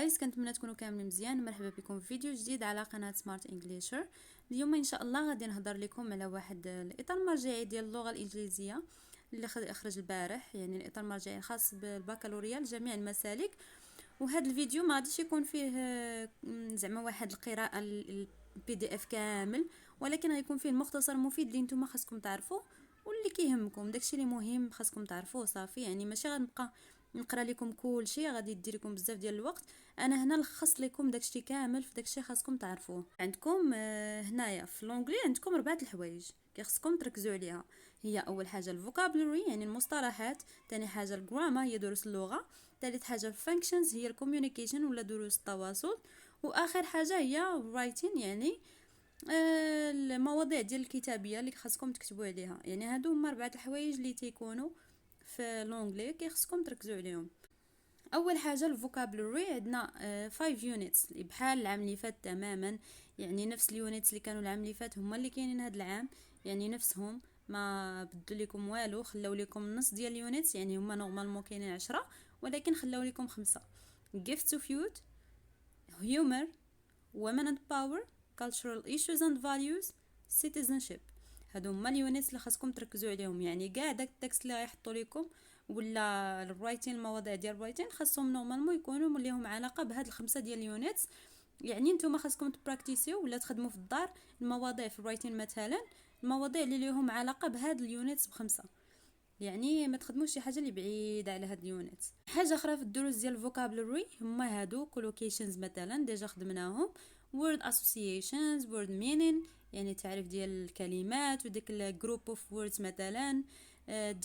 جايز، كنتمنى تكونوا كاملين مزيان. مرحبا بكم في فيديو جديد على قناه سمارت انجليشر. اليوم ان شاء الله غادي نهضر لكم على واحد الاطار المرجعي ديال اللغه الانجليزيه اللي خرج البارح، يعني الاطار المرجعي الخاص بالبكالوريا لجميع المسالك. وهذا الفيديو ما غاديش يكون فيه زعما واحد القراءه البي دي اف كامل، ولكن غيكون فيه مختصر مفيد اللي نتوما خاصكم تعرفوه واللي كيهمكم، داكشي اللي مهم خاصكم تعرفوه صافي. يعني ماشي غنبقى نقرا لكم كل شيء، غادي يدير لكم بزاف ديال الوقت. انا هنا لخصت لكم داكشي كامل في داكشي خاصكم تعرفوه. عندكم هنايا في لونجلي عندكم 4 الحوايج خاصكم تركزوا عليها. هي اول حاجه الفوكابولري يعني المصطلحات، ثاني حاجه الجرامر هي دروس اللغه، ثالث حاجه الفانكشنز هي الكوميونيكيشن ولا دروس التواصل، واخر حاجه هي رايتين يعني المواضيع ديال الكتابيه اللي خاصكم تكتبوا عليها. يعني هادو هما 4 الحوايج اللي تيكونوا في لونجلي خاصكم تركزوا عليهم. اول حاجه الفوكابولري عندنا 5 يونتس اللي بحال العام اللي فات تماما، يعني نفس اليونتس اللي كانوا العام اللي فات هما اللي كاينين هذا العام، يعني نفسهم، ما بدلوا لكم والو، خلاو لكم نص ديال اليونتس. يعني هما نورمالمون كاينين 10 ولكن خلاو لكم 5. gifts of youth, humor, women and power, cultural issues and values, citizenship. هادو هما اليونتس اللي خاصكم تركزوا عليهم. يعني كاع داك التكست اللي غيحطوا لكم ولا الرايتين، المواضيع ديال الرايتين خاصهم نورمالمون يكونوا ليهم علاقه بهاد الخمسه ديال اليونتس. يعني نتوما خاصكم تبراكتيسيو ولا تخدموا في الدار المواضيع في الرايتين، مثلا المواضيع اللي ليهم علاقه بهاد اليونتس بخمسه. يعني ما تخدموش شي حاجه اللي بعيده على هاد اليونتس. حاجه اخرى في الدروس ديال الفوكابولري هما هادو كولوكيشنز مثلا ديجا خدمناهم، word associations, word meaning يعني تعريف ديال الكلمات، وديك الجروب اوف ووردز مثلا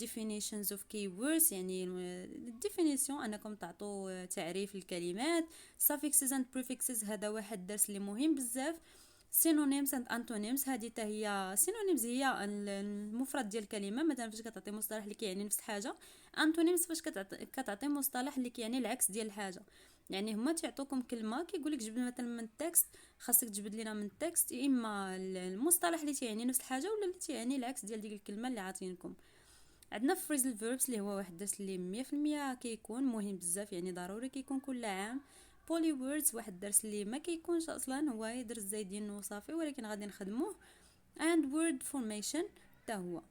definitions of keywords يعني definition انكم تعطوا تعريف الكلمات، suffixes and prefixes هذا واحد الدرس اللي مهم بزاف، synonyms and antonyms هذه حتى هي synonyms هي المفرد ديال الكلمه، مثلا فاش كتعطي مصطلح اللي كيعني نفس الحاجه، antonyms فاش كتعطي مصطلح اللي كيعني العكس ديال الحاجه. يعني هما تعطوكم كلمه كيقولك جبد مثلا من التكست، خاصك تجبد لنا من التكست يا اما المصطلح اللي تيعني نفس الحاجه ولا اللي تيعني العكس ديال ديك الكلمه اللي عاطينكم. عندنا phrasal verbs اللي هو واحد الدرس اللي 100% كيكون مهم بزاف، يعني ضروري كيكون كل عام. poly words واحد الدرس اللي ما كيكونش اصلا، هو درس زايدين وصافي ولكن غادي نخدموه. and word formation حتى هو.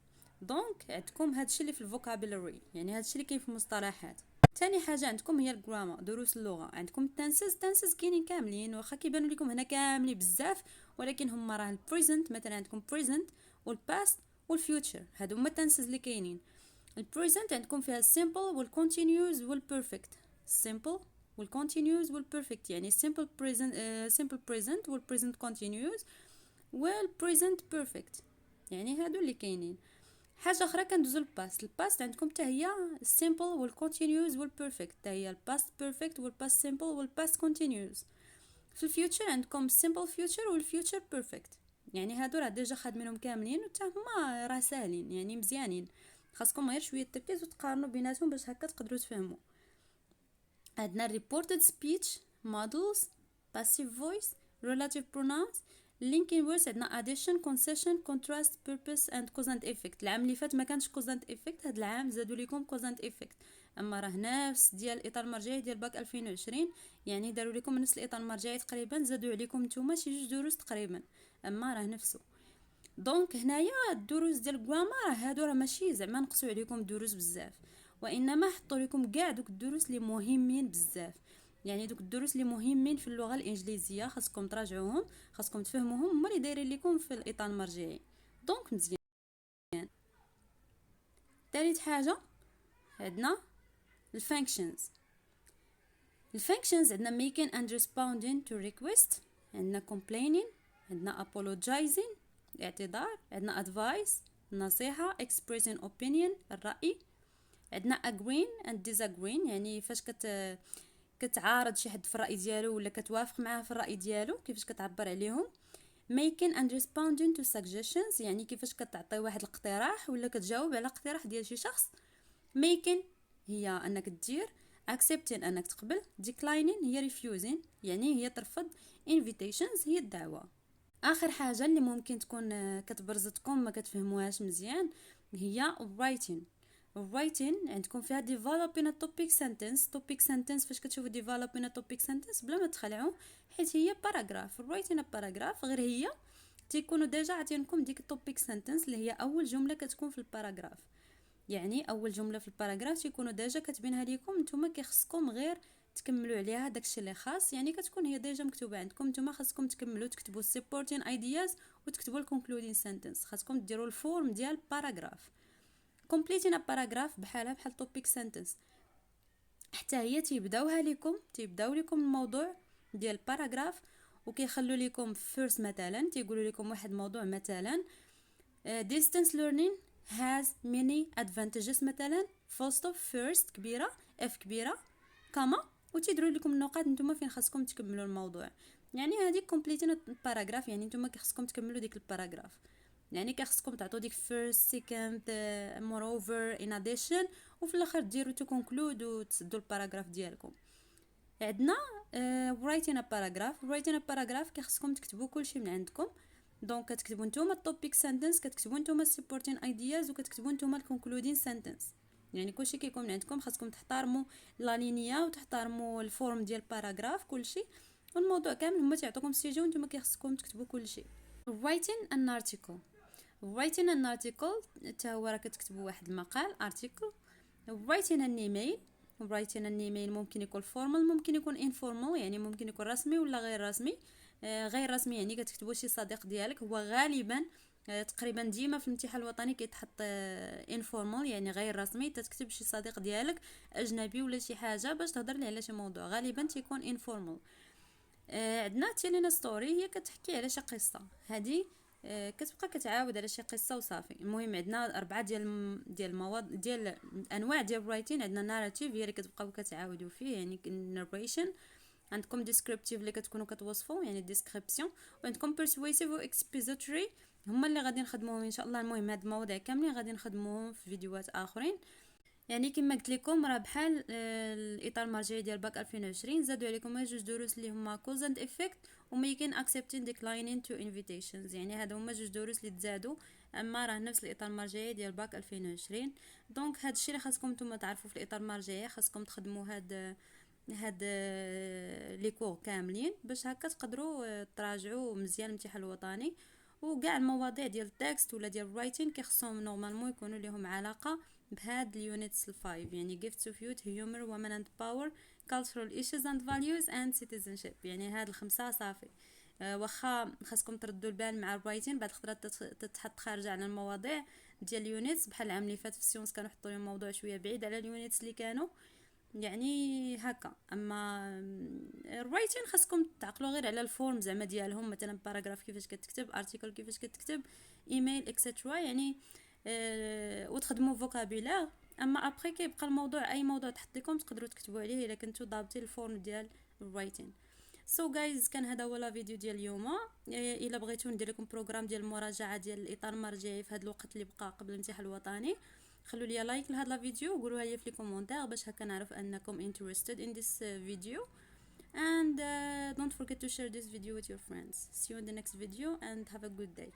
دونك عندكم هادشي اللي في الفوكابولري، يعني هادشي اللي كاين في المصطلحات. ثاني حاجه عندكم هي الجرامر دروس اللغه. عندكم التنسز كاينين كاملين، واخا كيبانوا لكم هنا كاملين بزاف ولكن هما راه البريزنت مثلا عندكم present والباست والفيوتشر، هادو هما التنسز اللي كاينين. البريزنت عندكم فيها السيمبل والكونتينيوس والبيرفكت. السيمبل والكونتينيوس والبيرفكت يعني simple present simple present والpresent continuous والpresent perfect، يعني هادو اللي كاينين. حاجه اخرى كندوزو الباست. الباست عندكم حتى هي السيمبل والكونتينيوس والبيرفكت، حتى هي الباست بيرفكت والباست سيمبل والباست كونتينيوس. في الفيوتشر عندكم السيمبل فيوتشر والفيوتشر بيرفكت، يعني هادو راه ديجا خادمينهم كاملين وتا هما راه ساهلين يعني مزيانين، خاصكم غير شويه تركيز وتقارنوا بيناتهم باش هكا تقدروا تفهموا. عندنا reported speech models, passive voice, relative pronouns, linking words. عندنا addition, concession, contrast, purpose and cause and effect. العام اللي فات ما كانش cause and effect، هذا العام زادوا لكم cause and effect. اما راه نفس ديال الاطار المرجعي ديال باك 2020، يعني داروا لكم نفس الاطار المرجعي تقريبا، زادوا عليكم نتوما شي 2 دروس تقريبا، اما راه نفسه. دونك هنايا الدروس ديال الجرامر هادو راه ماشي زعما نقصوا عليكم دروس بزاف، وانما حطوا لكم كاع دوك الدروس اللي مهمين بزاف. يعني دوك الدروس اللي مهمين في اللغه الانجليزيه خاصكم تراجعوهم، خاصكم تفهموهم، هما اللي دايرين لكم في الاطار المرجعي. دونك مزيان. ثالث حاجه عندنا الفانكشنز. الفانكشنز عندنا making and responding to request، عندنا complaining، عندنا apologizing اعتذار، عندنا advice النصيحه، expressing opinion الرأي، عندنا agreeing and disagreeing يعني فاش كتعارض شي حد في الرأي ديالو ولا كتوافق معاه في الرأي ديالو كيفاش كتعبر عليهم. making and responding to suggestions يعني كيفاش كتعطي واحد الاقتراح ولا كتجاوب على اقتراح ديال شي شخص. making هي انك تدير، accepting انك تقبل، declining هي refusing يعني هي ترفض، invitations هي الدعوة. اخر حاجة اللي ممكن تكون كتبرزتكم ما كتفهموهاش مزيان هي writing. writing عندكم فيها developing a topic sentence فاش كتشوفوا developing a topic sentence بلا ما تخلعوا حيت هي باراغراف. writing a paragraph غير هي تيكونوا ديجا عطينكم ديك التوبيك سنتنس اللي هي اول جمله كتكون في الباراغراف. يعني اول جمله في الباراغراف تيكونوا ديجا كاتبينها لكم نتوما، كيخصكم غير تكملوا عليها داكشي اللي خاص، يعني كتكون هي ديجا مكتوبه عندكم. نتوما خاصكم تكملوا تكتبوا supporting ideas وتكتبوا concluding sentence. خاصكم ديروا الفورم ديال باراغراف. completing a paragraph بحال topic sentence حتى هي تيبداو لكم الموضوع ديال باراغراف وكيخلوا لكم first مثلا تيقولوا لكم واحد موضوع مثلا distance learning has many advantages مثلا full stop first كبيره f كبيره كما وتيديروا لكم النقاط نتوما فين خاصكم تكملوا الموضوع. يعني هذه completing paragraph، يعني نتوما خاصكم تكملوا ديك الباراغراف، يعني خاصكم تعطوا ديك first second moreover in addition وفي الاخر ديروا to conclude وتسدوا الباراغراف ديالكم. عندنا writing a paragraph كيخصكم تكتبوا كلشي من عندكم. دونك كتكتبوا نتوما التوبيك سنتنس، كتكتبوا نتوما supporting ideas وكتكتبوا نتوما concluding sentence. يعني كلشي كيكون من عندكم. خاصكم تحترموا لا لينيا وتحترموا الفورم ديال الباراغراف كلشي، والموضوع كامل هما تيعطوكم السيجي وانتم كيخصكم تكتبوا كلشي. writing an article حتى هو راه كتكتبوا واحد المقال article. writing an email ممكن يكون formal ممكن يكون informal، يعني ممكن يكون رسمي ولا غير رسمي. غير رسمي يعني كتكتبوا شي صديق ديالك. هو غالبا تقريبا ديما في الامتحان الوطني كيتحط informal يعني غير رسمي، تكتب شي صديق ديالك اجنبي ولا شي حاجه باش تهضر ليه على شي موضوع، غالبا تيكون informal. عندنا تيلينا ستوري، هي كتحكي على شي قصه، هذه كتبقى كتعاود على شي قصه وصافي. المهم عندنا 4 ديال المواضيع ديال انواع ديال الرايتين. عندنا ناراتيف هي اللي كتبقاو كتعاودوا فيه يعني narration. عندكم descriptive اللي كتكونوا كتوصفوا يعني description، وعندكم persuasive و expository هما اللي غادي نخدموهم ان شاء الله. المهم هاد المواضيع كاملين غادي نخدموهم في فيديوهات اخرين. يعني كما قلت لكم راه بحال الاطار المرجعي ديال باك 2020 زادوا عليكم جوج دروس اللي هما cause and effect و making accepting declining to invitations. يعني هادو هما جوج دروس اللي تزادوا، اما راه نفس الاطار المرجعي ديال باك 2020. دونك هاد الشيء اللي خاصكم نتوما تعرفوا في الاطار المرجعي، خاصكم تخدموا هاد لي كور كاملين باش هكا تقدروا تراجعوا مزيان الامتحان الوطني. وكاع المواضيع ديال التكست ولا ديال الرايتين كيخصهم نورمالمون يكونوا لهم علاقه بهاد اليونيتس 5، يعني gifts of youth, humor, women and power, cultural issues and values and citizenship. يعني هاد الخمسه صافي. واخا خاصكم تردوا البال مع الرايتين بعد خطرات تتحط خارجه على المواضيع ديال اليونيتس. بحال العام اللي فات في السيونس كانوا حطوا لهم موضوع شويه بعيد على اليونيتس اللي كانوا يعني هكا. اما الرايتين خاصكم تعقلوا غير على الفورم زعما ديالهم، مثلا باراغراف كيفاش كتكتب، ارتيكل كيفاش كتكتب، ايميل اكسترا يعني وتخدموا فوكابولير. اما ابري كيبقى الموضوع اي موضوع تحت لكم تقدروا تكتبوا عليه الا كنتو ضابطين الفورم ديال الرايتين. جايز كان هذا هو لا فيديو ديال اليوم. الا بغيتو ندير لكم بروغرام ديال المراجعه ديال الاطار المرجعي في هذا الوقت اللي بقى قبل الامتحان الوطني، خلوا لي لايك لهذا لا فيديو وقولوا لي في لي كومونتير باش هكا نعرف انكم interested in this video. And don't forget to share this video with your friends. See you in the next video and have a good day.